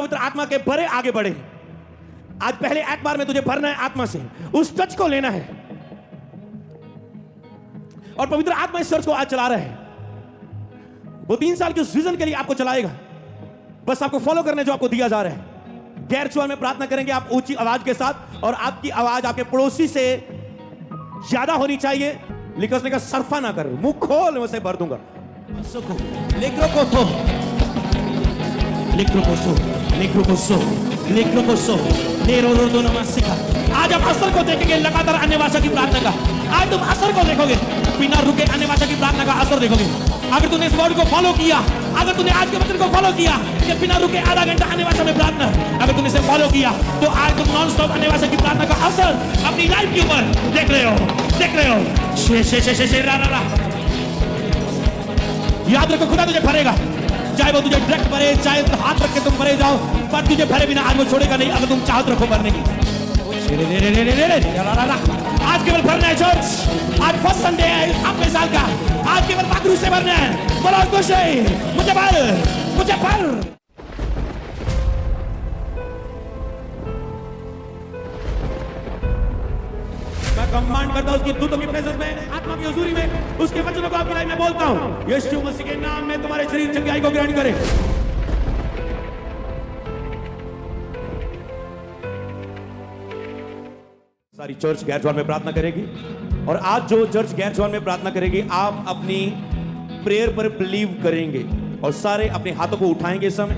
पवित्र आत्मा के भरे आगे बढ़े। आज पहले एतवार में तुझे भरना है आत्मा से, उस टच को लेना है। और पवित्र आत्मा इस चर्च को आज चला रहा है। वो 3 साल के उस विजन के लिए आपको चलाएगा। बस आपको फॉलो करने जो आपको दिया जा रहा है। गैर चुआल में प्रार्थना करेंगे आप ऊंची आवाज के साथ, और आपकी आवाज आपके पड़ोसी से ज्यादा होनी चाहिए। लिखा उसने कहा सरफा ना कर, मुंह खोल, मैं उसे भर दूंगा। आज आप असर को देखेंगे लगातार अन्य भाषा की प्रार्थना का। आज तुम असर को देखोगे, बिना रुके अन्य भाषा की प्रार्थना का असर देखोगे। अगर तूने इस वर्ड को फॉलो किया, अगर तूने आज के वचन को फॉलो किया कि बिना रुके आधा घंटा अन्य भाषा में प्रार्थना, अगर तूने इसे फॉलो किया तो आज तुम नॉन स्टॉप अन्य भाषा की प्रार्थना का असर अपनी लाइफ के ऊपर देख रहे हो। याद रखो, खुदा तुझे भरेगा, चाहे वो तुझे डायरेक्ट भरे, चाहे हाथ रख के तुम भरे जाओ, पर तुझे भरे बिना आज वो छोड़ेगा नहीं, अगर तुम चाहत रखो भरने की। आज केवल भरना है चर्च। आज फर्स्ट संडे है आपके साल का। आज केवल बागरू से भरना है। बोलो खुश है, मुझे भर। मैं कमांड करता हूं उसकी दूतों की प्रेजेंस में, आत्मा की हुजूरी में, उसके वचनों को आपकी लाइफ में बोलता हूं। यीशु मसीह के नाम में तुम्हारे शरीर चंगाई को ग्रहण करे। सारी चर्च गैर जवान में प्रार्थना करेगी, और आज जो चर्च गैर जवान में प्रार्थना करेगी, आप अपनी प्रेयर पर बिलीव करेंगे और सारे अपने हाथों को उठाएंगे। इस समय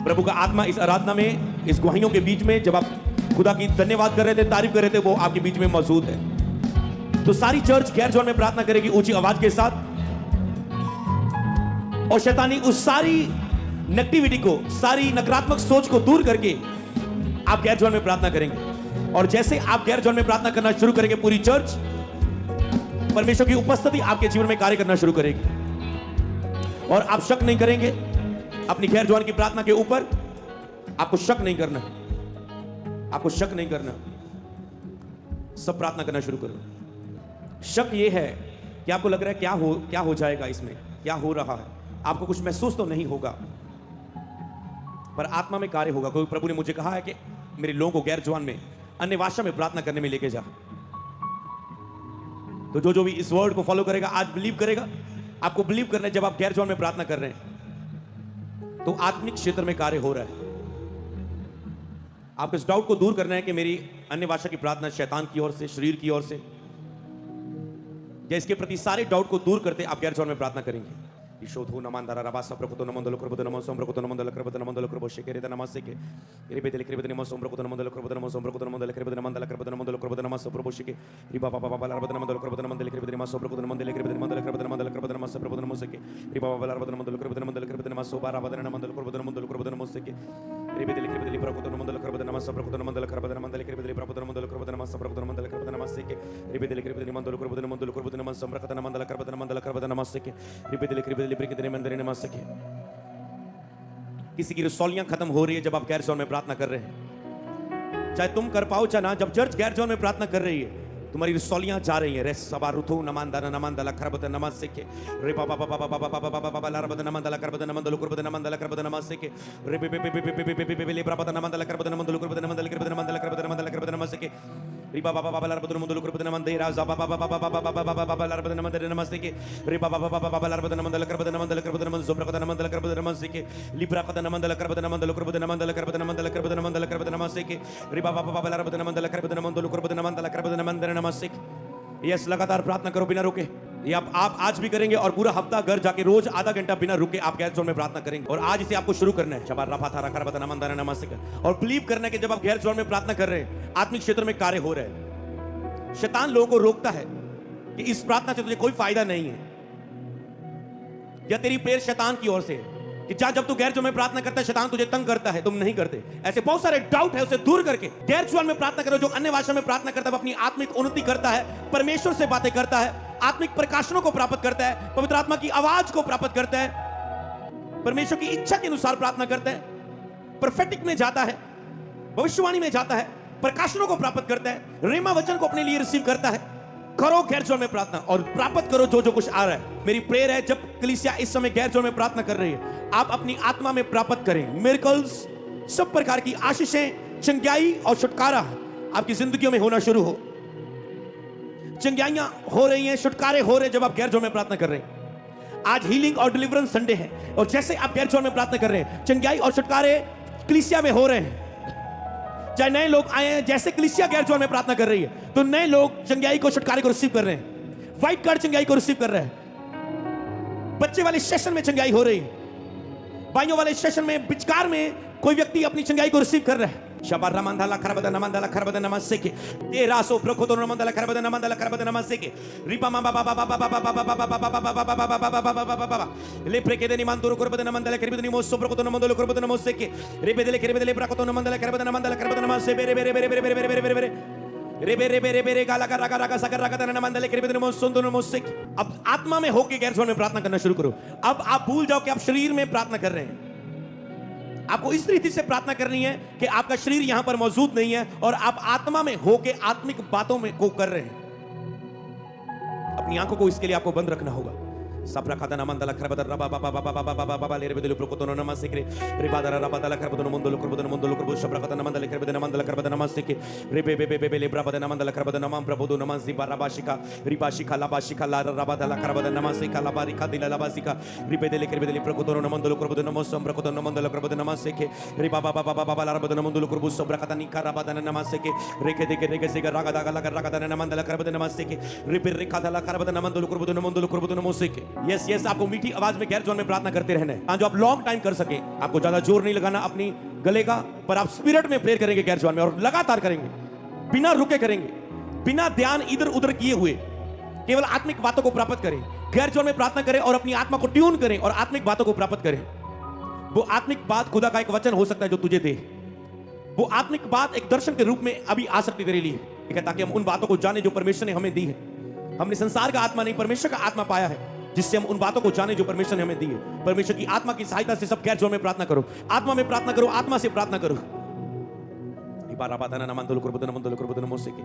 प्रभु का आत्मा इस आराधना में, इस गवाहियों के बीच में, जब आप खुदा की धन्यवाद कर रहे थे, तारीफ कर रहे थे, वो आपके बीच में मौजूद है। तो सारी चर्च गैर जवान में प्रार्थना करेगी ऊंची आवाज के साथ, और शैतानी उस सारी नेगेटिविटी को, सारी नकारात्मक सोच को दूर करके आप गैर जवान में प्रार्थना करेंगे। और जैसे आप गैर जवान में प्रार्थना करना शुरू करेंगे, पूरी चर्च परमेश्वर की उपस्थिति आपके जीवन में कार्य करना शुरू करेगी, और आप शक नहीं करेंगे अपनी गैर जवान की प्रार्थना के ऊपर। आपको शक नहीं करना, आपको शक नहीं करना, सब प्रार्थना करना शुरू करो। शक ये है कि आपको लग रहा है क्या हो जाएगा, इसमें क्या हो रहा है, आपको कुछ महसूस तो नहीं होगा, पर आत्मा में कार्य होगा। क्योंकि प्रभु ने मुझे कहा है कि मेरे लोगों को गैर जवान में, अन्य भाषा में प्रार्थना करने में लेके जा। तो जो भी इस वर्ड को फॉलो करेगा, आज बिलीव करेगा, आपको बिलीव करना है। जब आप गैर जवान में प्रार्थना कर रहे हैं तो आत्मिक क्षेत्र में कार्य हो रहा है। आपको इस डाउट को दूर करना है कि मेरी अन्य भाषा की प्रार्थना शैतान की ओर से, शरीर की ओर से, या इसके प्रति सारे डाउट को दूर करते आप गैर जवान में प्रार्थना करेंगे। ईशोधु नमंदरा रबासा प्रकुतो नमंदल कृपतो नमंसोम प्रकुतो नमंदल कृपतो नमंदल कृपो शेकेरे नमस्ते के रिबेदल कृपतो नमंसोम प्रकुतो नमंदल कृपतो नमंसोम प्रकुतो नमंदल कृपतो नमंदल कृपतो नमंदल कृपतो नमस्ते प्रभु शेके रिबा बाबा बाबा रबत नमंदल कृपतो नमंदल कृपतो नमंसोम प्रकुतो नमंदल कृपतो नमंदल कृपतो नमंदल कृपतो नमस्ते प्रभु नमस्ते के रिबा बाबा रबत नमंदल कृपतो नमंदल कृपतो नमस्ते बारा बदन नमंदल कृपतो नमस्ते के रिबेदल कृपतो प्रकुतो नमंदल कृपतो नमस्ते प्रकुतो नमंदल कृपतो नमंदल कृपतो प्रकुतो नमंदल कृपतो नमस्ते प्रकुतो नमंदल कृपतो नमस्ते के रिबेदल कृपतो नमंदल कृपतो नमस्ते प्रकुतो नमंदल कृपतो नमस्ते के रिबेदल कृपतो नमंदल नमस्ते के। किसी की रसौलियां खत्म हो रही है जब आप गैर जोन में प्रार्थना कर रहे हैं, चाहे तुम कर पाओ चाहे ना। जब चर्च गैर जोन में प्रार्थना कर रही है, तुम्हारी रसौलियां जा रही हैं। रेस सभा रुथु नमंदन नमंदल खरबत नमस्ते के रे बाबा बाबा बाबा बाबा बाबा बाबा लारबत नमंदल करबत नमंदल करबत नमंदल करबत नमस्ते के रे बे बे बे बे बे बे ले ब्रबत नमंदल करबत नमंदल करबत नमंदल करबत नमंदल करबत नमंदल करबत नमस्ते के रे बाबा बाबा लारबत नमंदल करबत नमंदल राजा बाबा बाबा बाबा बाबा बाबा लारबत नमंदल नमस्ते के रे बाबा बाबा बाबा लारबत नमंदल करबत नमंदल करबत नमंदल जोब्रकत नमंदल करबत नमस्ते के लिब्रा कत नमंदल करबत नमंदल करबत नमंदल करबत नमंदल करबत नमंदल करबत नमस्ते के रे बाबा बाबा लारबत नमंदल करबत नमंदल करबत नमंदल करबत नमंदल नमस्ते। यस, लगातार प्रार्थना करो बिना रुके। ये आप आज भी करेंगे और पूरा हफ्ता घर जाके रोज आधा घंटा बिना रुके आप गैर जोन में प्रार्थना करेंगे। और आज इसे आपको शुरू करना है। शबार रफा था रखा बता नमंदन नमस्ते और बिलीव करना है कि जब आप गैर जोन में प्रार्थना कर रहे हैं, आत्मिक क्षेत्र में कार्य हो रहा है। शैतान लोगों को रोकता है कि इस प्रार्थना से तुझे कोई फायदा नहीं है, या तेरी प्रेयर शैतान की ओर से है कि जब तू गैर जोन में प्रार्थना करता है शैतान तुझे तंग करता है, तुम नहीं करते। ऐसे बहुत सारे डाउट है, उसे दूर करके गैर जोन में प्रार्थना करो। जो अन्य भाषा में प्रार्थना करता है अपनी आत्मिक उन्नति करता है, परमेश्वर से बातें करता है, आत्मिक प्रकाशनों को प्राप्त करता है, पवित्र आत्मा की आवाज को प्राप्त करता है, परमेश्वर की इच्छा के अनुसार प्रार्थना करता है, प्रोफेटिक में जाता है, भविष्यवाणी में जाता है, प्रकाशनों को प्राप्त करता है, रेमा वचन को अपने लिए रिसीव करता है। करो गैर जोन में प्रार्थना और प्राप्त करो जो कुछ आ रहा है। मेरी प्रेयर है जब कलीसिया इस समय गैर जोन में प्रार्थना कर रही है, आप अपनी आत्मा में प्राप्त करें मिरेकल्स, सब प्रकार की आशीषें, चंगाई और छुटकारा आपकी जिंदगियों में होना शुरू हो। चंगाइयां हो रही हैं, छुटकारे हो रहे हैं जब आप गैर जोर में प्रार्थना कर रहे हैं। आज हीलिंग और डिलीवरेंस संडे है, और जैसे आप गैर जोर में प्रार्थना कर रहे हैं, चंगाई और छुटकारे कलीसिया में हो रहे हैं। चाहे नए लोग आए हैं, जैसे कलीसिया गैर जोर में प्रार्थना कर रही है, तो नए लोग चंगाई को, छुटकारे को रिसीव कर रहे हैं। व्हाइट कार्ड चंगाई को रिसीव कर रहे हैं। बच्चे वाले सेशन में चंगाई हो रही है। भाइयों वाले सेशन में बिचकार में कोई व्यक्ति अपनी चंगाई को रिसीव कर रहा है। शबर रमंदला खरबद नमंदला खरबद नमस्से के तेरासो प्रकोतो नमंदला खरबद नमंदला खरबद नमस्से के रिपा मा बाबा बाबा बाबा बाबा ले प्रेके देनी मंदुर करबद नमंदला खरबद निमोसो प्रकोतो नमंदला खरबद नमस्से के रेबेदले प्रकोतो नमंदला खरबद नमंदला खरबद नमस्से बेरे बेरे बेरे बेरे बेरे बेरे बेरे बेरे रेबे रेबे रेबे रे गाला रागा रागा सकर रागा तन नमंदले खरबद नमोसो दोनों नमस्से। अब आत्मा में होके गैर जोर में प्रार्थना करना शुरू करो। अब आप भूल जाओ कि आप शरीर में प्रार्थना कर रहे हैं। आपको इस रीति से प्रार्थना करनी है कि आपका शरीर यहां पर मौजूद नहीं है और आप आत्मा में होके आत्मिक बातों में को कर रहे हैं। अपनी आंखों को इसके लिए आपको बंद रखना होगा। सप्राखादा नमंदला खरबदर रबा बाबा बाबा बाबा बाबा बाबा ले रेबेदलु प्रकोतो नमस्से के रिबादरा रबादला खरबदन मंदल खरबदन मंदल खरबद सप्राखादा नमंदला खरबदन नमंदला खरबदन नमस्से के रेबे बेबे बेबे ले ब्राबद नमंदला खरबदन नमं प्रभुदो नमस्सी बाराबाशिका रिबाशिका लाबाशिका ला रबादला खरबदन नमस्से का लाबारिका दिला लाबासिका रिबेदले खरबदले प्रकोतो नमंदल खरबदन नमस्सम प्रकोतो नमंदला खरबदन नमस्से के रिबा बाबा बाबा बाबा ला रबदन मंदल खरबद सप्राखादा निका रबादन नमस्से के रेके देके रेके से रागा दागा लगा रागा दन नमंदला खरबदन नमस्से के रिबे रेखा दला खरबदन नमंदल खरबदन नमस्से के। यस यस, आपको मीठी आवाज में गैर जोर में प्रार्थना करते रहना है। जो आप लॉन्ग टाइम कर सके, आपको ज्यादा जोर नहीं लगाना अपनी गले का, पर आप स्पिरिट में प्रेयर करेंगे गैर जोर में, और लगातार करेंगे, बिना रुके करेंगे, बिना ध्यान इधर उधर किए हुए, केवल आत्मिक बातों को प्राप्त करें। गैर जोर में प्रार्थना करें और अपनी आत्मा को ट्यून करें और आत्मिक बातों को प्राप्त करें। वो आत्मिक बात खुदा का एक वचन हो सकता है जो तुझे दे। वो आत्मिक बात एक दर्शन के रूप में अभी आ सकती तेरे लिए, ताकि हम उन बातों को जाने जो परमेश्वर ने हमें दी है। हमने संसार का आत्मा नहीं, परमेश्वर का आत्मा पाया है, जिससे हम उन बातों को जाने जो परमेश्वर ने हमें दी है। परमेश्वर की आत्मा की सहायता से सब गैर जोर में प्रार्थना करो, आत्मा में प्रार्थना करो, आत्मा से प्रार्थना करो। Ibarabadana Namandolo Kurbudana Mandolo Kurbudana Mosiki,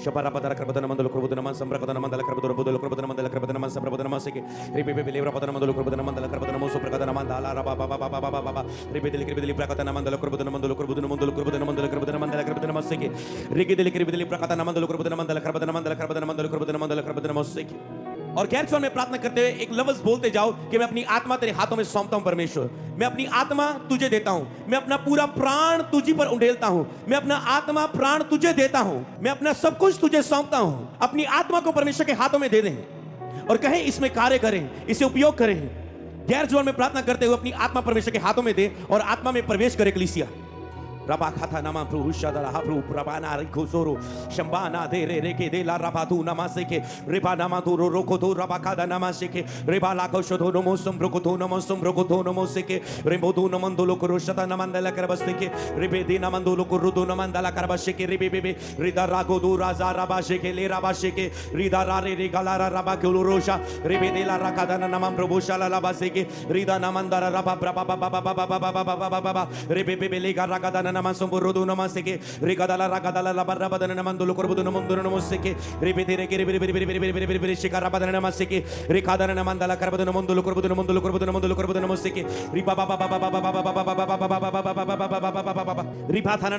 Shabarabadana Karbadana Mandolo Kurbudana Sambrakadana Mandala Karbudana Budolo Kurbudana Mandala Karbadana Sabrabadana Masiki, Ribe Rabadana Mandolo Kurbudana Mandala Karbadana Moso Prakadana Mandala Baba, Ribidili Prakatana Mandala Kurbudana Mandolo Kurbudana Mandolo Kurbudana Mandala Karbadana Mandala Karbadana Masiki, Rigidili Prakatana Mandolo Kurbudana Mandala Karbadana Mandala Karbadana Mandala Kurbudana Mandala Karbadana Mosiki। और गैर जोर में प्रार्थना करते हुए एक लफ्ज बोलते जाओ कि मैं अपनी आत्मा तेरे हाथों में सौंपता हूं परमेश्वर, मैं अपनी आत्मा तुझे देता हूं, मैं अपना पूरा प्राण तुझी पर उंडेलता हूं, मैं अपना आत्मा प्राण तुझे देता हूं, मैं अपना सब कुछ तुझे सौंपता हूं। अपनी आत्मा को परमेश्वर के हाथों में दे दें और कहें इसमें कार्य करें, इसे उपयोग करें। गैर जोर में प्रार्थना करते हुए अपनी आत्मा परमेश्वर के हाथों में दे और आत्मा में प्रवेश करे कलीसिया। Rabakata nama prushadara hapru prabana rikosoro shambana de reke de la rabatu namaseke rebana maduro rokoto rabakada namaseke rebala koshoto nomosum brokoto nomoseke rembodu namandolo koroshata namandala karabaseke rebedi namandolo kurudu namandala karabasheke rebebe rida ragodu raza rabasheke le rabasheke rida rare regalara rabakulurosha rebede la rakada namam probosha la labaseke rida namandara rababa rebebe le rakada Namasombodo Namaseke, Rigadala Ragadala Labarabadan Namandolo Corbudo Namondo Namoseke, Repetere Shikarabadan Namaseke, Ricadana Namandala Carbon Mondo Corbudo Mondo Corbudo Mondo Corbudo Namoseke, Ripatana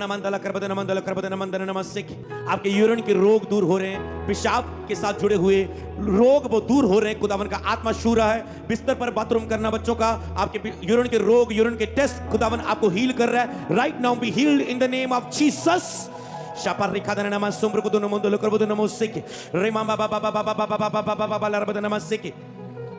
Mandala Carbon Mandala Carbon Mandana Namaseke। आपके urine के रोग दूर हो रहे हैं, पेशाब के साथ जुड़े हुए रोग वो दूर हो रहे हैं। खुदावन का आत्मा छू रहा है। बिस्तर पर बाथरूम करना बच्चों का, आपके यूरिन के रोग, यूरिन के टेस्ट खुदावन आपको हील कर रहा है। Right now be healed in the name of Jesus. Shapar Rikadana Namasumbrukudun Mondolo Kurbudun Mosiki, Remamba Baba Larabadana Masiki.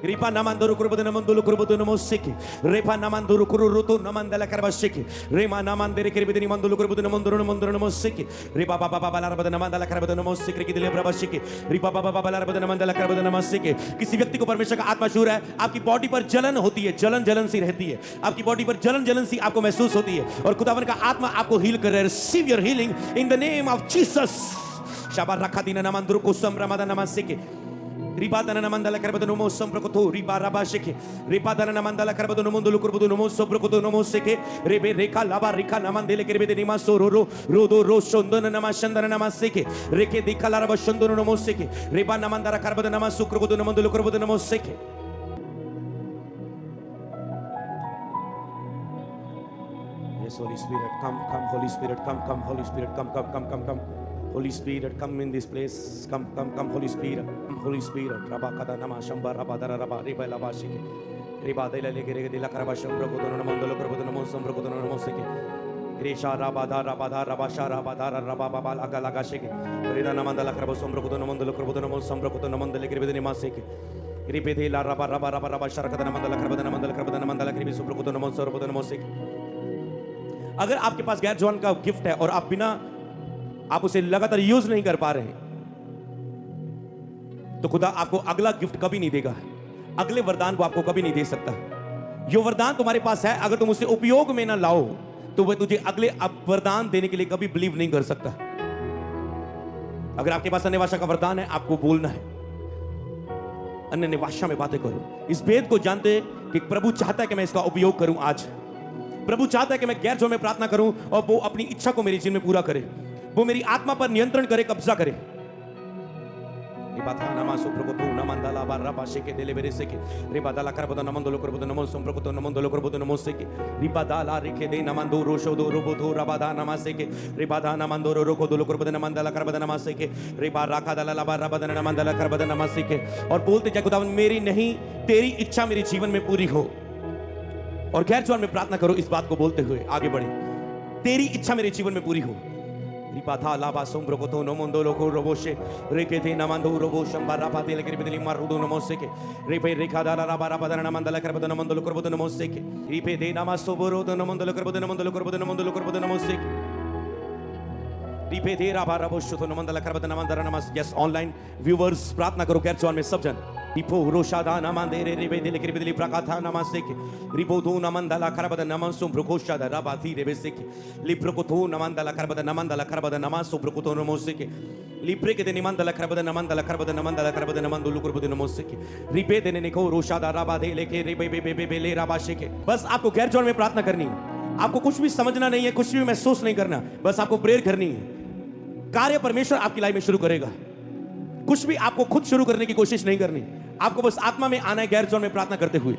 Ripa Namanduru Kurbudun Mondolo Kurbudun Mosiki, Repa Namanduru Kurutu Namandala Karabashiki, Rema Namandere Kiribini Mandulu Kurbudun Mondoro Mosiki, Ripa Baba Larabadana Mandala Karabadana Mosiki, Brabashiki, Ripa Baba Larabadana Mandala Karabadana Masiki। किसी व्यक्ति को परमेश्वर का आत्मा छू रहा है, आपकी बॉडी पर जलन होती है, जलन सी रहती है, आपकी बॉडी पर जलन सी आपको महसूस होती है और खुदावन का आत्मा आपको हील कर रहा है। Receive your healing in the name of Jesus. शाबार रखादीना नामंदुरु कुसम रमादाना मासिके Ribadana Namandala Carbadano Somprocoto, Ribarabasheke, Ribadana Mandala Carbadano Mondolo Curbudo Somprocoto Nomoseke, Rebeca Labarica Namandele Kerbedima Sororo, Rodo Roshondona Namashandana Namaseke, Reke de Calarabashondano Nomoseke, Ribana Mandara Carbadana Sucrodo Mondolo Curbudo Nomoseke। Yes, Holy Spirit, come, Holy Spirit, come, Holy Spirit, come. Holy Spirit, come in this place. Come, Holy Spirit, come, Holy Spirit. Rabba kada nama shamba rabba dara rabba riba lava shike. Riba dela lege rege dela karaba shambra kodono namandolo karbodono mon shambra kodono namo seke. Risha rabba dara rabba sha rabba dara rabba baba laga laga shike. Rida namandala karabo shambra kodono namandolo karbodono mon shambra kodono namandele kribe deni maseke. Ribe dela rabba shara kada namandala karbodono namandala kribe shambra kodono mon shambra kodono moseke. अगर आपके पास गैर जवान का gift है और आप उसे लगातार यूज नहीं कर पा रहे तो खुदा आपको अगला गिफ्ट कभी नहीं देगा, अगले वरदान को आपको कभी नहीं दे सकता। जो वरदान तुम्हारे पास है अगर तुम उसे उपयोग में ना लाओ तो वह तुझे अगले वरदान देने के लिए कभी बिलीव नहीं कर सकता। अगर आपके पास अन्य भाषा का वरदान है, आपको बोलना है, अन्य भाषा में बातें करो। इस भेद को जानते कि प्रभु चाहता है कि मैं इसका उपयोग करूं। आज प्रभु चाहता है कि मैं गैर जो में प्रार्थना करूं और वो अपनी इच्छा को मेरे जीवन में पूरा करे, वो मेरी आत्मा पर नियंत्रण करे, कब्जा करे। और बोलते जाए खुदावन मेरी नहीं तेरी इच्छा मेरे जीवन में पूरी हो। और गैर जवान में प्रार्थना करो इस बात को बोलते हुए आगे बढ़े, तेरी इच्छा मेरे जीवन में पूरी हो। रिपाथा लाबा सोम्ब्रो को तो नमंदो लोको रोबोशे रेके थे नमंदो रोबो शंबा रापा दे लेके बिदली मारुदो नमोसे के रेपे रेखा दाला राबा राबा दना नमंदला करबो नमंदो लोको नमोसे के रिपे दे नमस्तो बोरो दो नमंदो करबो नमोसे के रिपे दे राबा राबो शुतो नमंदला करबो नमंदरा नमस। यस ऑनलाइन व्यूअर्स प्रार्थना करो गैर जवान में सब जन रिपो रोशादा नमंदे रे रिबे दे लेके बिदली प्रकाथा नमसे के रिपो दो नमंदला करबो नमसो ब्रकोशादा राबाथी रेबे से के लिप्रो को नमंदला करबो नमसो ब्रकोतो नमोसे के लिप्रे के नमंदला करबो नमंदो करबो नमोसे के रिपे दे ने को रोशादा राबा दे लेके रिबे बे ले राबाशे के। बस आपको गैर जवान में प्रार्थना करनी है, आपको कुछ भी समझना नहीं है, कुछ भी महसूस नहीं करना, बस आपको प्रेयर करनी है। कार्य परमेश्वर आपकी लाइफ में शुरू करेगा। कुछ भी आपको खुद शुरू करने की कोशिश नहीं करनी, आपको बस आत्मा में आना है गैर जवान में प्रार्थना करते हुए।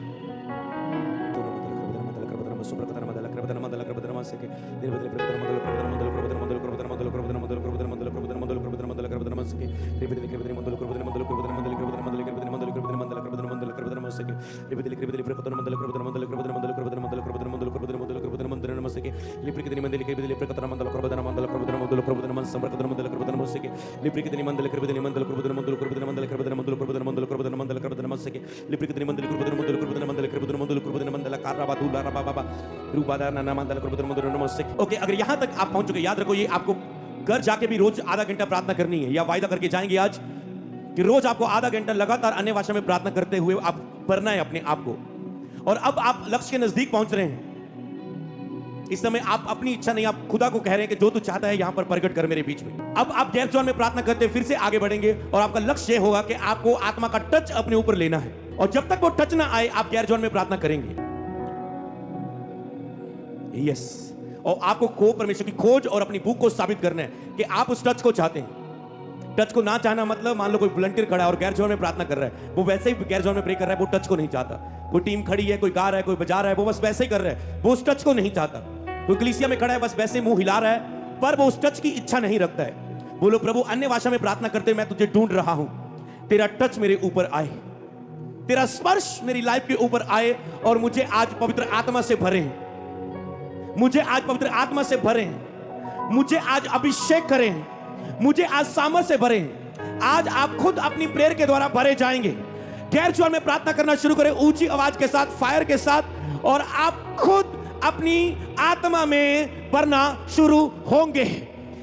ओके, अगर यहां तक आप पहुंच चुके, याद रखो ये आपको घर जाके भी रोज आधा घंटा प्रार्थना करनी है, या वायदा करके जाएंगे आज कि रोज आपको आधा घंटा लगातार अन्य भाषा में प्रार्थना करते हुए आप भरना है अपने आप को। और अब आप लक्ष्य के नजदीक पहुंच रहे हैं। इस समय आप अपनी इच्छा नहीं, आप खुदा को कह रहे हैं कि जो तू चाहता है यहां पर प्रकट कर मेरे बीच में। अब आप गैर जवान में प्रार्थना करते फिर से आगे बढ़ेंगे और आपका लक्ष्य यह होगा कि आपको आत्मा का टच अपने ऊपर लेना है, और जब तक वो टच ना आए आप गैर जवान में प्रार्थना करेंगे। यस, और आपको परमेश्वर की खोज और अपनी भूख को साबित करना है कि आप उस टच को चाहते हैं। टच को ना चाहना मतलब, मान लो कोई वॉलंटियर खड़ा है और गैर जवान में प्रार्थना कर रहा है, वो वैसे ही गैर जवान में प्रे कर रहा है, वो टच को नहीं चाहता। कोई टीम खड़ी है, कोई गा रहा है, कोई बजा रहा है, वो बस वैसे ही कर रहा है, वो उस टच को नहीं चाहता। कोई कलीसिया में खड़ा है, बस वैसे मुंह हिला रहा है, पर वो उस टच की इच्छा नहीं रखता है। बोलो प्रभु अन्य भाषा में प्रार्थना करते मैं तुझे ढूंढ रहा हूं, तेरा टच मेरे ऊपर आए, तेरा स्पर्श मेरी लाइफ के ऊपर आए और मुझे आज पवित्र आत्मा से भरे, मुझे आज पवित्र आत्मा से भरे, मुझे आज अभिषेक करें, मुझे आज सामर्थ से भरे। आज आप खुद अपनी प्रेयर के द्वारा भरे जाएंगे। गैर जवान में प्रार्थना करना शुरू करें ऊंची आवाज के साथ, फायर के साथ, और आप खुद अपनी आत्मा में भरना शुरू होंगे।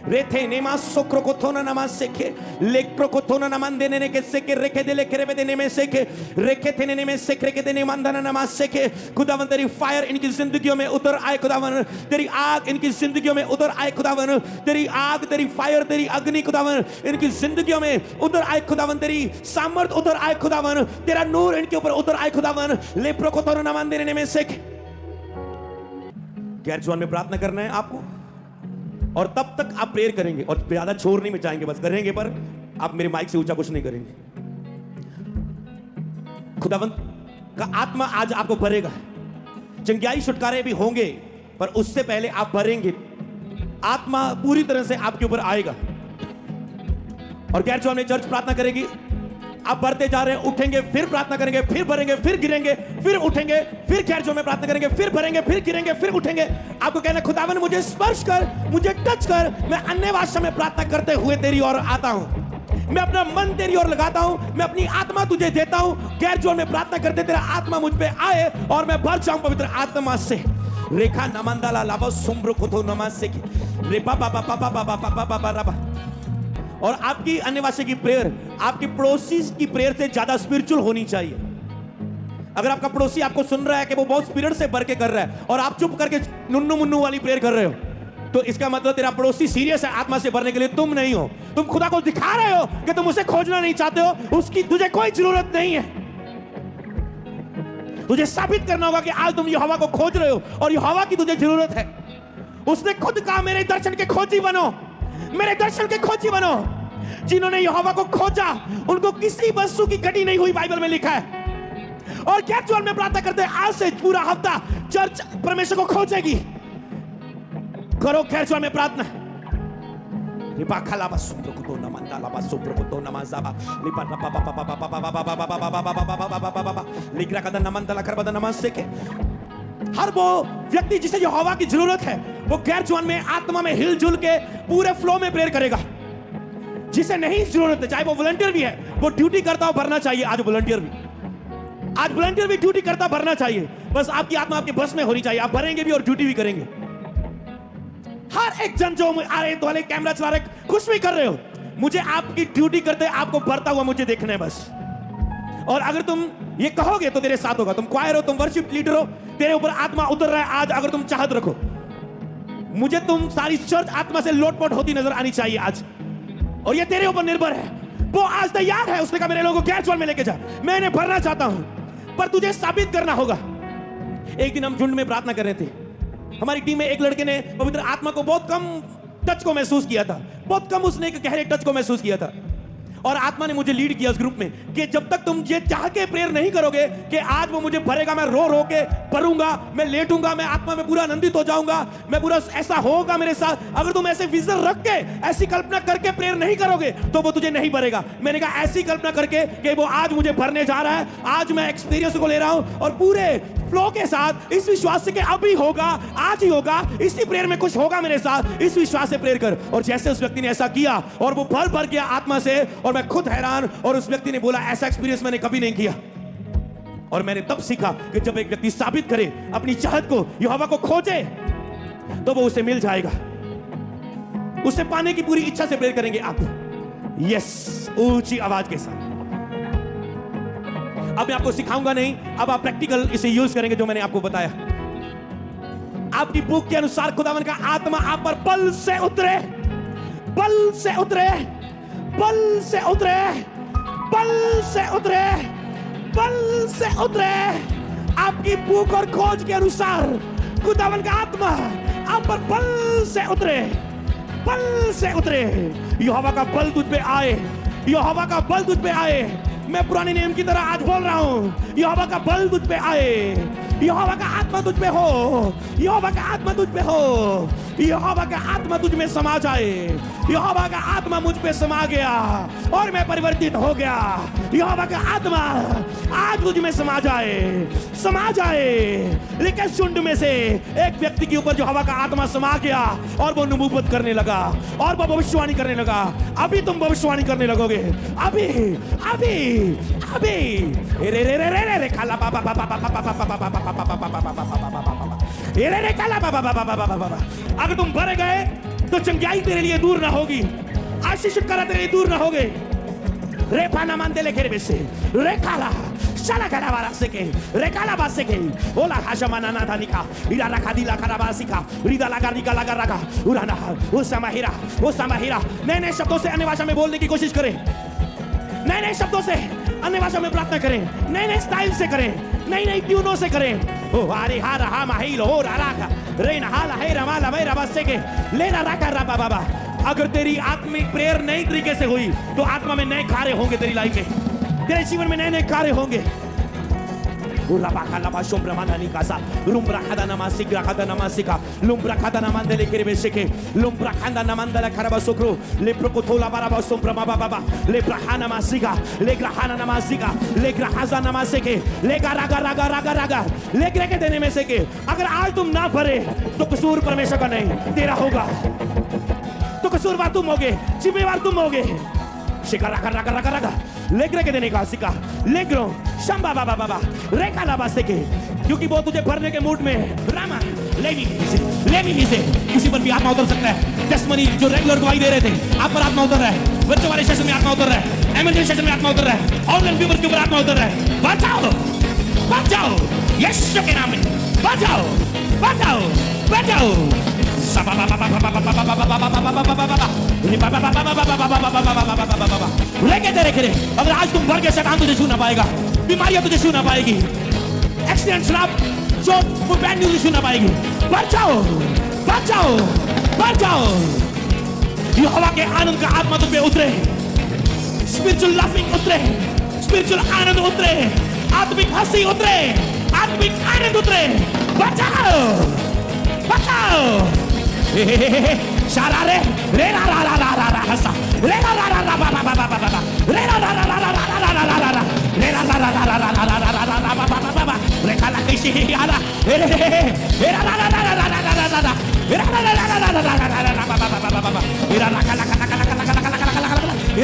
रेथे नेमा सोक्रो को थोना नमा सेके लेक्रो को थोना नमान देने ने के सेके रेखे दे लेके रे देने में सेके रेखे थे ने में सेके रेखे देने मंदना नमा सेके। खुदावन तेरी फायर इनकी जिंदगियों में उतर आए, खुदावन तेरी आग इनकी जिंदगियों में उतर आए, खुदावन तेरी आग, तेरी फायर, तेरी अग्नि खुदावन इनकी जिंदगियों में उतर आए, खुदावन तेरी सामर्थ उतर आए, खुदावन तेरा नूर इनके ऊपर उतर आए, खुदावन लेप्रो को थोना नमान देने में सेके। गैर जवान में प्रार्थना करना है आपको, और तब तक आप प्रेयर करेंगे और ज्यादा छोड़ने में जाएंगे, बस करेंगे, पर आप मेरे माइक से ऊंचा कुछ नहीं करेंगे। खुदावंत का आत्मा आज आपको भरेगा। जंगियाई छुटकारे भी होंगे, पर उससे पहले आप भरेंगे, आत्मा पूरी तरह से आपके ऊपर आएगा। और गैर जवान में चर्च प्रार्थना करेगी, आप बढ़ते जा रहे हैं, उठेंगे, फिर प्रार्थना करेंगे, फिर भरेंगे, फिर गिरेंगे, फिर उठेंगे, फिर गैर जवान में प्रार्थना करेंगे, फिर भरेंगे, फिर गिरेंगे, फिर उठेंगे। आपको कहना खुदावन मुझे स्पर्श कर, मुझे टच कर, मैं अन्य भाषा में प्रार्थना करते हुए तेरी ओर आता हूं, मैं अपना मन तेरी ओर लगाता हूं, मैं अपनी आत्मा तुझे देता हूं। गैर जवान में प्रार्थना करते तेरा आत्मा मुझ पे आए और मैं भर जाऊं पवित्र आत्मा से। रेखा नमंदाला लाबो सुम्ब्रुकुतो नमासे की रे बाबा बाबा बाबा बाबा बाबा बाबा। और आपकी अन्य भाषा की प्रेयर आपकी पड़ोसी की प्रेयर से ज्यादा स्पिरिचुअल होनी चाहिए। अगर आपका पड़ोसी आपको सुन रहा है कि वो बहुत स्पिरिट से भर के कर रहा है और आप चुप करके नुन्नू मुन्नू वाली प्रेयर कर रहे हो, तो इसका मतलब तेरा पड़ोसी सीरियस है आत्मा से भरने के लिए, तुम नहीं हो। तुम खुदा को दिखा रहे हो कि तुम उसे खोजना नहीं चाहते हो, उसकी तुझे कोई जरूरत नहीं है। तुझे साबित करना होगा कि आज तुम यहोवा को खोज रहे हो और यहोवा की तुझे जरूरत है। उसने खुद कहा मेरे दर्शन के खोजी बनो, मेरे दर्शन के खोजी बनो। जिन्होंने यहोवा को खोजा उनको किसी वस्तु की घटी नहीं हुई, बाइबल में लिखा है। और क्या चोल में प्रार्थना करते हैं, आज से पूरा हफ्ता चर्च परमेश्वर को खोजेगी। करो खैर चोल में प्रार्थना। लिपा खाला बस सुप्रकुतो नमंदा लाबा सुप्रकुतो नमाज़ाबा लिपा पापा पापा पापा पापा पापा लिग्रा कदा नमंदा लकर बदा नमाज़ के। हर वो व्यक्ति जिसे यहोवा की जरूरत है वो गैर जवान में आत्मा में हिलजुल के पूरे फ्लो में प्रेयर करेगा। जिसे नहीं जरूरत है, चाहे वो वॉलंटियर भी है, वो ड्यूटी करता हो भरना चाहिए। आज वॉलंटियर भी ड्यूटी करता भरना चाहिए। बस आपकी आत्मा आपके बस में होनी चाहिए, आप भरेंगे भी और ड्यूटी भी करेंगे। हर एक जन जो आ रहे वाले कैमरा चला रहे, कुछ भी कर रहे हो, मुझे आपकी ड्यूटी करते आपको भरता हुआ मुझे देखना है बस। और अगर तुम ये कहोगे तो तेरे साथ होगा। तुम क्वायर हो, तुम वर्शिप लीडर हो, तेरे ऊपर आत्मा उतर रहा है आज। अगर तुम चाहत रखो, मुझे तुम सारी चर्च आत्मा से लोटपोट होती नजर आनी चाहिए आज, और ये तेरे ऊपर निर्भर है। वो आज तैयार है, उसने कहा मेरे लोगों को गैर जवान में लेके जा, मैं इन्हें भरना चाहता हूं, पर तुझे साबित करना होगा। एक दिन हम झुंड में प्रार्थना कर रहे थे, हमारी टीम में एक लड़के ने पवित्र आत्मा को बहुत कम टच को महसूस किया था, बहुत कम उसने एक गहरे टच को महसूस किया था। और आत्मा ने मुझे लीड किया उस ग्रुप में कि जब तक तुम ये चाह के प्रेयर नहीं करोगे कि आज वो मुझे भरेगा, मैं रो रो के भरूंगा, मैं लेटूंगा, मैं आत्मा में पूरा आनंदित हो जाऊंगा, मैं पूरा ऐसा होगा मेरे साथ, अगर तुम ऐसे विजन रख के ऐसी कल्पना करके प्रेयर नहीं करोगे तो वो तुझे नहीं भरेगा। मैंने कहा ऐसी कल्पना करके कि वो आज मुझे भरने जा रहा है, आज मैं एक्सपीरियंस को ले रहा हूं और पूरे फ्लो के साथ इस विश्वास से कि अभी होगा, आज ही होगा, इसी प्रेयर में कुछ होगा मेरे साथ, इस विश्वास से प्रेयर कर। और जैसे उस व्यक्ति ने ऐसा किया और वो भर गया आत्मा से, और मैं खुद हैरान। और उस व्यक्ति ने बोला ऐसा एक्सपीरियंस मैंने कभी नहीं किया। और मैंने तब सीखा कि जब एक व्यक्ति साबित करे अपनी चाहत को, यहोवा को खोजे, तो वो उसे मिल जाएगा। उसे पाने की पूरी इच्छा से प्रेयर करेंगे आप। यस, ऊंची आवाज के साथ। अब मैं आपको सिखाऊंगा नहीं, अब आप प्रैक्टिकल इसे यूज करेंगे जो मैंने आपको बताया। आपकी बुक के अनुसार खुदावन का आत्मा आप पर बल से उतरे, बल से उतरे, बल से उतरे, बल से उतरे, बल से उतरे। आपकी भूख और खोज के अनुसार खुदावन का आत्मा आप पर बल से उतरे, बल से उतरे। यहोवा का बल तुझ पे आए, यहोवा का बल तुझ पे आए। मैं पुराने नियम की तरह आज बोल रहा हूं, यहोवा का बल तुझ पे आए, यहोवा का आत्मा तुझ पे हो, यहोवा का आत्मा तुझ पे हो, यहोवा का आत्मा तुझ में समा जाए। यहोवा का आत्मा मुझ पे समा गया और मैं परिवर्तित हो गया। यहोवा का आत्मा आज तुझ में समा जाए, समा जाए। लेकिन झुंड में से एक व्यक्ति के ऊपर यहोवा का आत्मा समा गया और वो नबूवत करने लगा और वो भविष्यवाणी करने लगा। अभी तुम भविष्यवाणी करने लगोगे, अभी अभी अभी। रे रे रे रे रे खाला बाबा बाबा बाबा बाबा बाबा बाबा। अगर तुम भरे गए तो चंगाई तेरे लिए दूर ना होगी, आशीष करा तेरे लिए दूर ना होगे। रे पाना मानते ले घेरे बेसे रे खाला शाला करा वाला से के रे काला बात से के ओला हाशमाना ना था निका इरा रखा दिला करा बासिका रिदा लगा निका लगा रखा उराना वो समाहिरा नए नए शब्दों से अन्य भाषा में बोलने की कोशिश करें, नए नए शब्दों से अन्य भाषा में प्रार्थना करें, नए नए स्टाइल से करें, नई नई ट्यूनों से करें। ओ हारे हारा हा माहिल हो राका रे नहाला है रमाला वे रबसे के लेना राका रबा बाबा। अगर तेरी आत्मिक प्रेयर नई तरीके से हुई तो आत्मा में नए कार्य होंगे, तेरी लाइफ में, तेरे जीवन में नए नए कार्य होंगे। Urabaka laba sombra mandani casa. Lumbra kada namasigra kada namasika. Lumbra kada namandele kerebeseke. Lumbra kada namandala karabasokro. Le prokotola baraba sombra baba. Le brahana masiga. Le grahana namasiga. Le grahaza namaseke. Le garaga raga raga raga. Le ग्रह देने में से के अगर आज तुम ना भरे तो कसूर परमेश्वर का नहीं तेरा होगा तो कसूरवार तुम होगे जिम्मेवार तुम होगे शिकारा कर रगा रगा रगा ले ग्रह देने का सिका ले ग्रो शंबा बाबा बाबा रेखा लाबा से के क्योंकि वो तुझे भरने के मूड में रामा लेवी से किसी पर भी आत्मा उतर सकता है टेस्टमनी जो रेगुलर गवाही दे रहे थे आप पर आत्मा उतर रहा है बच्चों वाले सेशन में आत्मा उतर रहा है एमएनजी सेशन में आत्मा उतर रहा है ऑनलाइन व्यूअर्स के ऊपर आत्मा उतर रहा है बचाओ यीशु के नाम में बचाओ अगर आज तुम भर के शैतान तुझे छू ना पाएगा बीमारियां तुझे छू ना पाएगी एक्सीडेंट शराब चोट वो बैंड तुझे छू ना पाएगी बचाओ यहोवा के आनंद का आत्मा तुम पे उतरे स्पिरिचुअल लाफिंग उतरे स्पिरिचुअल आनंद उतरे आत्मिक हंसी उतरे आत्मिक आनंद उतरे बचाओ शारा रे रे रा रा रा रा रा हंसा रे रा रा रा रा बा बा बा बा बा रे रा रा रा रा रा रा रा रा रा रा रे रा रा रा रा रा रा रा रा रा रा बा बा बा बा रे खाला कैसी यारा रे रे रा रा रा रा रा रा रा रा रा रे रा रा रा रा रा रा रा रा रा बा बा बा बा बा रे रा रा खाला खाला खाला खाला खाला खाला खाला खाला रे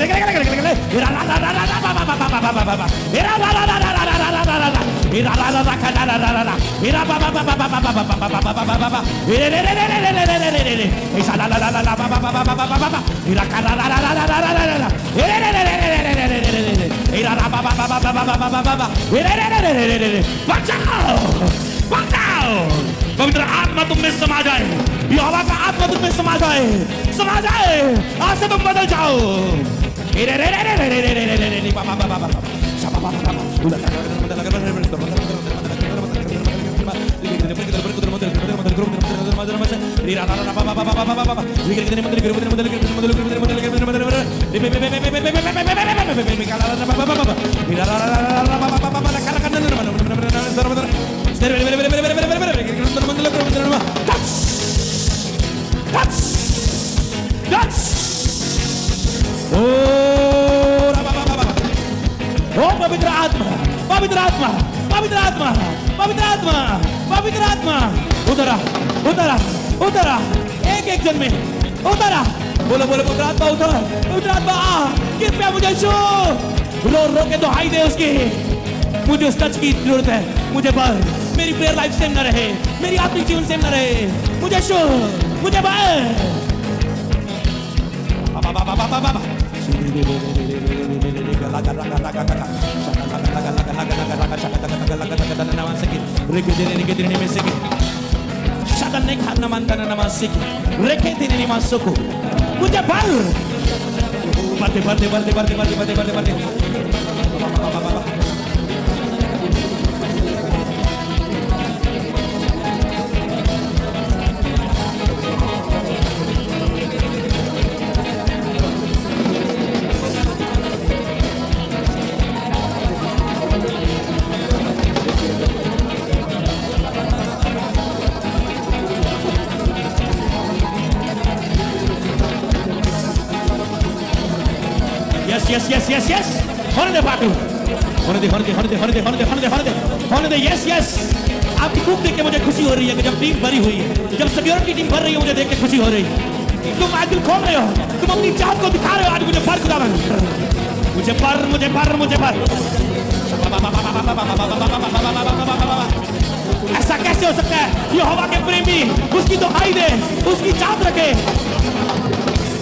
रा रा रा रा रा रा बा बा बा बा बा बा बा रे रा रा रा रा रा रा रा रा रा रा ira la la la la la la la ira ba ba ba ba ba ba ba ba ba ba ba ba ba ire re re re re re re re re re isa la la la la ba ba ba ba ba ba ba ba ira ka la la la la la la la la ire re re re re re re re re ira ra ba ba ba ba ba ba ba ba ba ire re re re re re re बचाओ पवित्र आत्मा तुम में समा जाए यहोवा का आत्मा तुम में समा जाए आज से तुम बदल जाओ ire re re re re re re re re ba ba ba ba ba पवित्र आत्मा उतरा एक जन में उतरा बोलो पवित्र आत्मा आ कृपया मुझे छू रो के दुहाई दे उसकी मुझे उस टच की जरूरत है मुझे भर मेरी प्रेयर लाइफ सेम न रहे मेरी आत्मिक जीवन सेम न रहे मुझे छू मुझे भर मुझे भर Yes. होने दे पाटू होने दे yes. आपकी बुक देख के मुझे खुशी हो रही है कि जब टीम भरी हुई है जब सिक्योरिटी टीम भर रही है मुझे देख के खुशी हो रही है तुम आज दिल खोल रहे हो तुम अपनी चाहत को दिखा रहे हो आज मुझे भर खुदावन मुझे भर ऐसा कैसे हो सकता है यहोवा के प्रेमी उसकी दुहाई दे उसकी चाहत रखे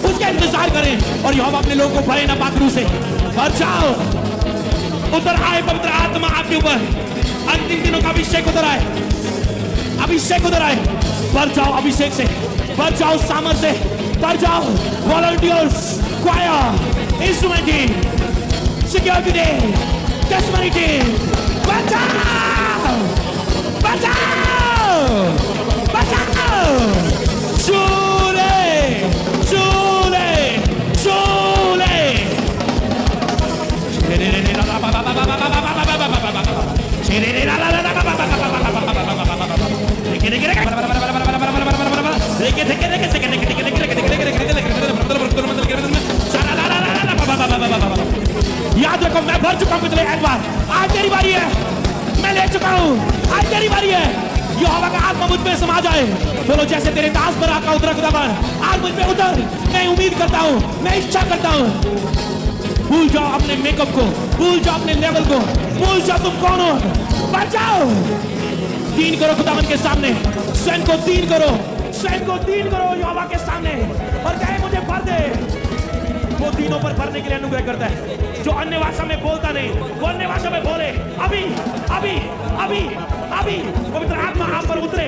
उसका इंतजार करें और यहोवा अपने लोगों को भरे ना पाखरू से भर जाओ उतर आए पवित्र आत्मा आपके ऊपर अंतिम दिनों का अभिषेक उतर आए भर जाओ अभिषेक से भर जाओ सामर से भर जाओ volunteers choir instrument team security team testimony team बचाओ चूले याद रखो मैं भर चुका हूं पिछले एतवार, आज तेरी बारी है, मैं ले चुका हूं, आज तेरी बारी है। यहोवा का आत्मा मुझ पे समा जाए। बोलो जैसे तेरे दास पर आका उतरा खुदावन, आज मुझ पे उतर। मैं उम्मीद करता हूं, मैं इच्छा करता हूं। भूल जाओ अपने मेकअप को, भूल जाओ अपने लेवल को, भूल जाओ तुम कौन हो, बढ़ जाओ। दीन करो खुदावन के सामने, स्वयं को दीन करो, स्वयं को दीन करो यहोवा के सामने और कहे मुझे भर दे। वो दीनों पर भरने के लिए अनुग्रह करता है। जो अन्य भाषा में बोलता नहीं, वो अन्य भाषा में बोले। अभी अभी अभी अभी पवित्र आत्मा आप पर उतरे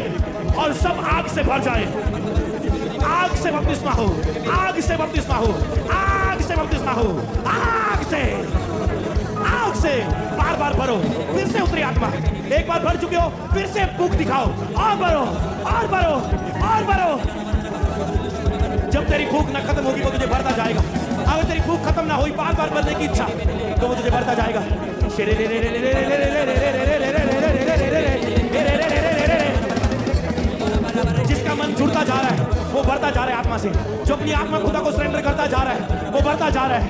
और सब आग से भर जाए। आग से बपतिस्मा हो, आग से बपतिस्मा हो, आग से बपतिस्मा हो, आग से बार बार भरो। फिर से उतरी आत्मा, एक बार भर चुके हो, फिर से भूख दिखाओ और भरो और भरो और भरो। जब तेरी भूख ना खत्म होगी वो तुझे भरता जाएगा। अगर तेरी भूख खत्म ना हुई, बार बार भरने की इच्छा, तो वो तुझे भरता जाएगा। जिसका मन जुड़ता जा रहा है वो बढ़ता जा रहा है आत्मा से। जो अपनी आत्मा खुदा को सरेंडर करता जा रहा है वो बढ़ता जा रहा है।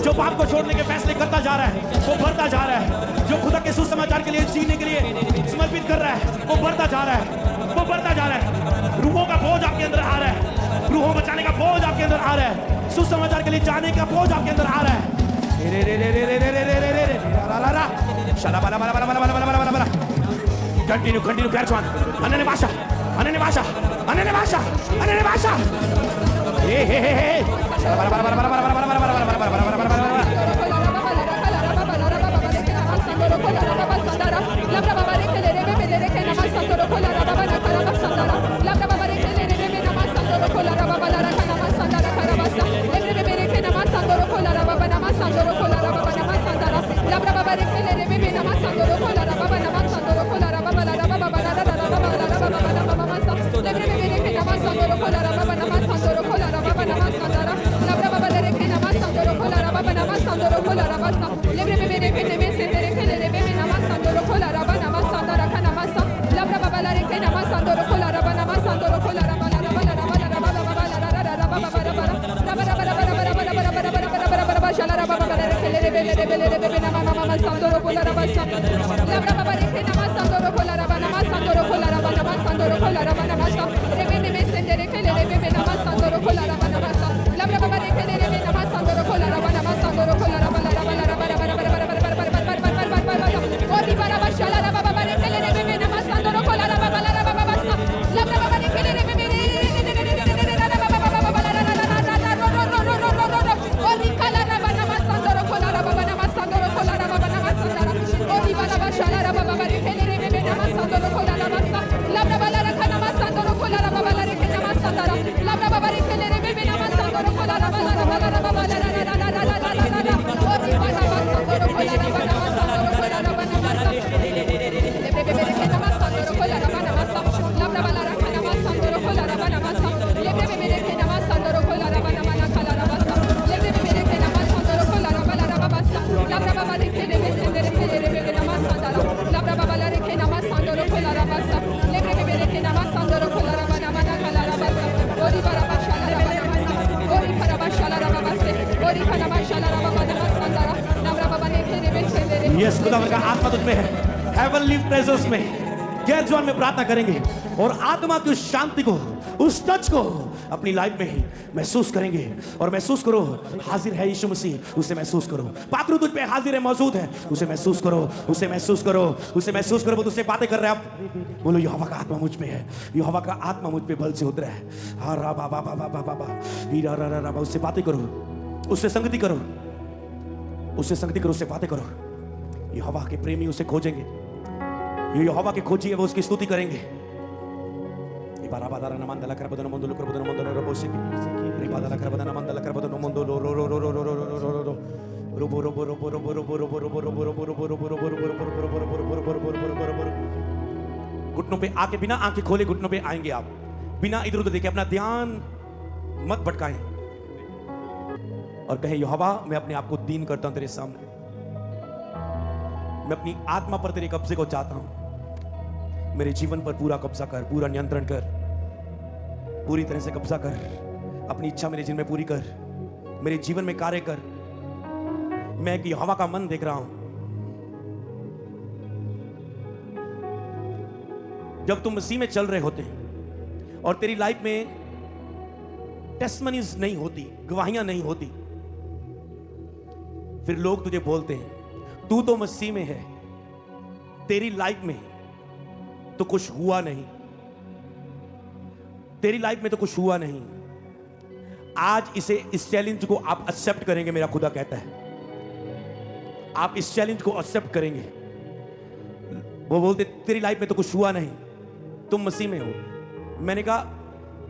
जो पाप को छोड़ने के फैसले करता जा रहा है वो बढ़ता जा रहा है। जो खुदा के सुसमाचार के लिए जीने के लिए समर्पित कर रहा है वो बढ़ता जा रहा है, वो बढ़ता जा रहा है। रूहों का बोझ आपके अंदर आ रहा है, रूहों बचाने का बोझ आपके अंदर आ रहा है, सुसमाचार के लिए जाने का बोझ आपके अंदर आ रहा है। Continue continue catch one. अन्य भाषा, अन्य भाषा, अन्य भाषा, अन्य भाषा। हे हे हे हे यस खुदा का आत्मा तुझ में है। हेवनली प्रेजेंस में गैरजवान में प्रार्थना करेंगे और आत्मा की उस शांति को, उस टच को अपनी लाइफ में ही महसूस करेंगे। और महसूस करो हाजिर है यीशु मसीह, उसे महसूस करो। पात्र तुझ पे हाजिर है, मौजूद है, उसे महसूस करो, उसे महसूस करो, उसे महसूस करो। वो तुझसे बातें कर रहा है। आप बोलो यहोवा का आत्मा मुझ में है, यहोवा का आत्मा मुझ पे बल से उतरा है। हा रा बा बा बा बा बा बा हीरा रा रा रा। उससे बातें करो, उससे संगति करो, उससे संगति करो, उससे बातें करो। यहोवा के प्रेमी उसे खोजेंगे, ये यहोवा के खोजी है वो उसकी स्तुति करेंगे। बाराबादारा नमंदला करबदन मंदुल करबदन मंदुल रबोसिक रिबादाला करबदन मंदला करबदन मंदुल रो रो रो रो रो रो रो रो रो रोबो रोबो रोबो रोबो रोबो रोबो रोबो रोबो रोबो रोबो रोबो रोबो रोबो। घुटनों पे आके बिना आंखें खोले घुटनों पे आएंगे आप, बिना इधर उधर देखे। अपना ध्यान मत भटकाएं और कहे यहोवा मैं अपने आप को दीन करता हूं तेरे सामने। मैं अपनी आत्मा पर तेरे कब्जे को चाहता हूं। मेरे जीवन पर पूरा कब्जा कर, पूरा नियंत्रण कर। पूरी तरह से कब्जा कर, अपनी इच्छा मेरे जीवन में पूरी कर, मेरे जीवन में कार्य कर। मैं एक यहोवा का मन देख रहा हूं। जब तुम मसीह में चल रहे होते हैं और तेरी लाइफ में टेस्टमनीज नहीं होती, गवाहियां नहीं होती, फिर लोग तुझे बोलते हैं तू तो मसीह में है, तेरी लाइफ में तो कुछ हुआ नहीं, तेरी लाइफ में तो कुछ हुआ नहीं। आज इस चैलेंज को आप एक्सेप्ट करेंगे, मेरा खुदा कहता है आप इस चैलेंज को एक्सेप्ट करेंगे। वो बोलते तेरी लाइफ में तो कुछ हुआ नहीं, तुम मसीह में हो। मैंने कहा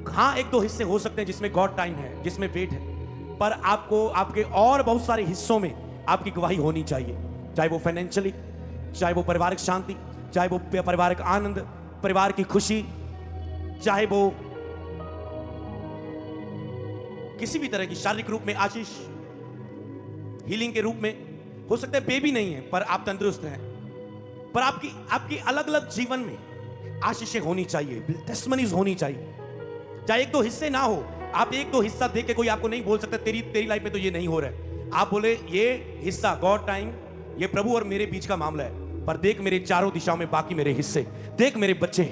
हाँ, एक दो हिस्से हो सकते हैं जिसमें गॉड टाइम है, जिसमें वेट है, पर आपको आपके और बहुत सारे हिस्सों में आपकी गवाही होनी चाहिए, चाहे वो फाइनेंशियली, चाहे वो पारिवारिक शांति, चाहे वो पारिवारिक आनंद, परिवार की खुशी, चाहे वो किसी भी तरह की शारीरिक रूप में आशीष, हीलिंग के रूप में। हो सकता है बेबी नहीं है पर आप तंदुरुस्त हैं, पर आपकी अलग अलग जीवन में आशीषें होनी चाहिए, टेस्टमनीज होनी चाहिए। चाहे एक दो हिस्से ना हो, आप एक दो हिस्सा देख के कोई आपको नहीं बोल सकता तेरी लाइफ में तो ये नहीं हो रहा है। आप बोले ये हिस्सा गॉड टाइम, ये प्रभु और मेरे बीच का मामला है, पर देख मेरे चारों दिशाओं में बाकी मेरे हिस्से, देख मेरे बच्चे,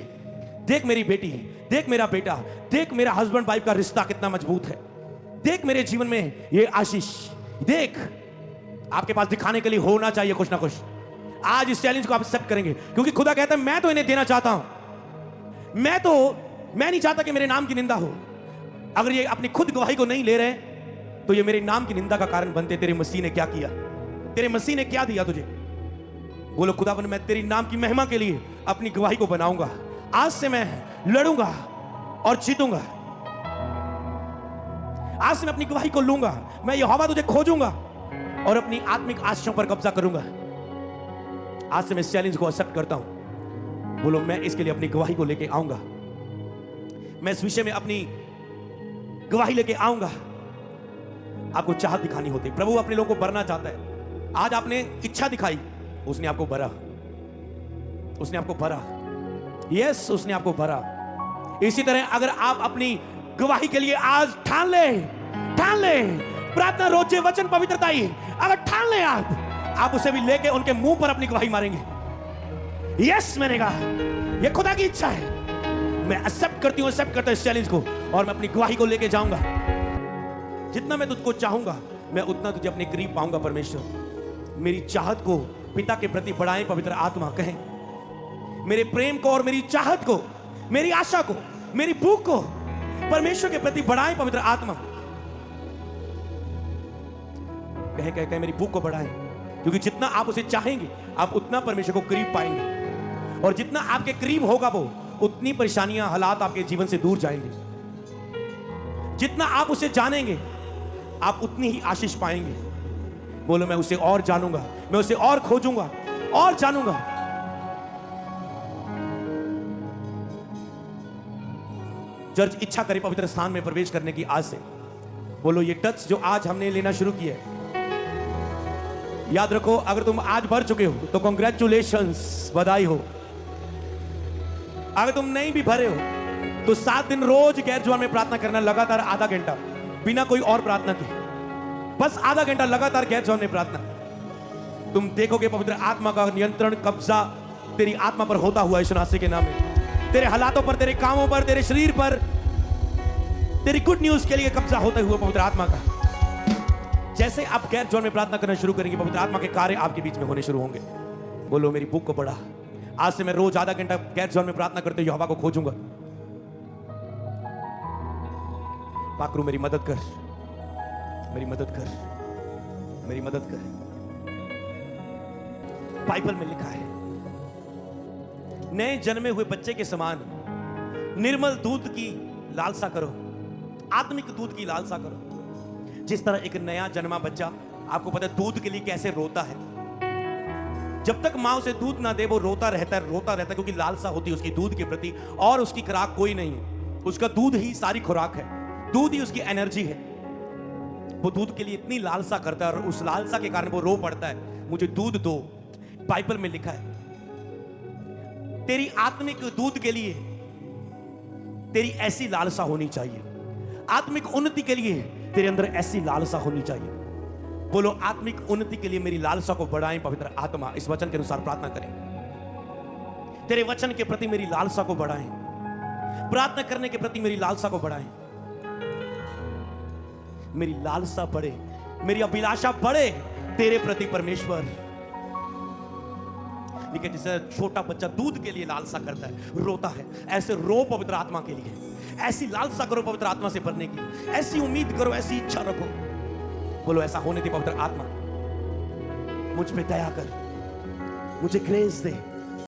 देख मेरी बेटी, देख मेरा बेटा, देख मेरा हस्बैंड वाइफ का रिश्ता कितना मजबूत है, देख मेरे जीवन में ये आशीष, देख। आपके पास दिखाने के लिए होना चाहिए कुछ ना कुछ। आज इस चैलेंज को आप एक्सेप्ट करेंगे, क्योंकि खुदा कहता है मैं तो इन्हें देना चाहता हूं। मैं नहीं चाहता कि मेरे नाम की निंदा हो। अगर ये अपनी खुद गवाही को नहीं ले रहे तो ये मेरे नाम की निंदा का कारण बनते। तेरे मसीह ने क्या किया, तेरे मसीह ने क्या दिया तुझे? बोलो खुदावन, मैं तेरी नाम की महिमा के लिए अपनी गवाही को बनाऊंगा। आज से मैं लड़ूंगा और जीतूंगा। आज से मैं अपनी गवाही को लूंगा। मैं यहोवा तुझे खोजूंगा और अपनी आत्मिक आशीषों पर कब्जा करूंगा। आज से मैं इस चैलेंज को एक्सेप्ट करता हूं। बोलो मैं इसके लिए अपनी गवाही को लेके आऊंगा, मैं इस विषय में अपनी गवाही लेके आऊंगा। आपको चाहत दिखानी होती है। प्रभु अपने लोगों को भरना चाहता है। आज आपने इच्छा दिखाई, उसने आपको भरा, उसने आपको भरा। यस, उसने आपको भरा। इसी तरह अगर आप अपनी गवाही के लिए आज ठान ले, प्रार्थना, रोजे, वचन, पवित्रता, अगर ठान ले आप उसे भी लेके उनके मुंह पर अपनी गवाही मारेंगे। यस, मैंने कहा यह खुदा की इच्छा है। मैं एक्सेप्ट करती हूं, एक्सेप्ट करता हूं इस चैलेंज को, और मैं अपनी गवाही को लेके जाऊंगा। जितना मैं तुझको चाहूंगा मैं उतना तुझे अपने करीब पाऊंगा। परमेश्वर मेरी चाहत को पिता के प्रति बढ़ाएं, पवित्र आत्मा कहें मेरे प्रेम को और मेरी चाहत को, मेरी आशा को, मेरी भूख को परमेश्वर के प्रति बढ़ाएं, पवित्र आत्मा कहे मेरी भूख को बढ़ाएं। क्योंकि जितना आप उसे चाहेंगे आप उतना परमेश्वर को करीब पाएंगे, और जितना आपके करीब होगा वो उतनी परेशानियां, हालात आपके जीवन से दूर जाएंगे। जितना आप उसे जानेंगे आप उतनी ही आशीष पाएंगे। बोलो मैं उसे और जानूंगा, मैं उसे और खोजूंगा और जानूंगा। चर्च इच्छा करे पवित्र स्थान में प्रवेश करने की आज से। बोलो ये टच जो आज हमने लेना शुरू किया है, याद रखो अगर तुम आज भर चुके हो तो कांग्रेचुलेशंस, बधाई हो। अगर तुम नहीं भी भरे हो तो 7 दिन रोज गैर जुबान में प्रार्थना करना, लगातार आधा घंटा, बिना कोई और प्रार्थना के, बस आधा घंटा लगातार गैर जुबान में प्रार्थना। तुम देखोगे पवित्र आत्मा का नियंत्रण, कब्जा तेरी आत्मा पर होता हुआ यीशु मसीह के नाम में, तेरे हालातों पर, तेरे कामों पर, तेरे शरीर पर, तेरी गुड न्यूज के लिए कब्जा होता हुआ पवित्र आत्मा का। जैसे आप गैर जुबान में प्रार्थना करना शुरू करेंगे, पवित्र आत्मा के कार्य आपके बीच में होने शुरू होंगे। बोलो मेरी भूख को बढ़ा। आज से मैं रोज आधा घंटा गैर जुबान में प्रार्थना करते हुए यहोवा को खोजूंगा। पाकरू मेरी मदद कर, मेरी मदद कर, मेरी मदद कर। बाइबल में लिखा है नए जन्मे हुए बच्चे के समान निर्मल दूध की लालसा करो, आत्मिक दूध की लालसा करो। जिस तरह एक नया जन्मा बच्चा, आपको पता है दूध के लिए कैसे रोता है। जब तक मां उसे दूध ना दे वो रोता रहता है, क्योंकि लालसा होती है उसकी दूध के प्रति, और उसकी खुराक कोई नहीं है। उसका दूध ही सारी खुराक है, दूध ही उसकी एनर्जी है। वो दूध के लिए इतनी लालसा करता है, और उस लालसा के कारण वो रो पड़ता है, मुझे दूध दो। बाइबल में लिखा है तेरी आत्मिक दूध के लिए, तेरी ऐसी लालसा होनी चाहिए। आत्मिक उन्नति के लिए तेरे अंदर ऐसी लालसा होनी चाहिए। बोलो, आत्मिक उन्नति के लिए मेरी लालसा को बढ़ाएं पवित्र आत्मा। इस वचन के अनुसार प्रार्थना करें। तेरे वचन के प्रति मेरी लालसा को बढ़ाएं, प्रार्थना करने के प्रति मेरी लालसा को बढ़ाएं। मेरी लालसा बढ़े, मेरी अभिलाषा बढ़े तेरे प्रति परमेश्वर। देखिए, जैसे छोटा बच्चा दूध के लिए लालसा करता है, रोता है, ऐसे रो पवित्र आत्मा के लिए। ऐसी लालसा करो पवित्र आत्मा से भरने की, ऐसी उम्मीद करो, ऐसी इच्छा रखो। बोलो, ऐसा होने दे पवित्र आत्मा, मुझ पे दया कर, मुझे ग्रेस दे।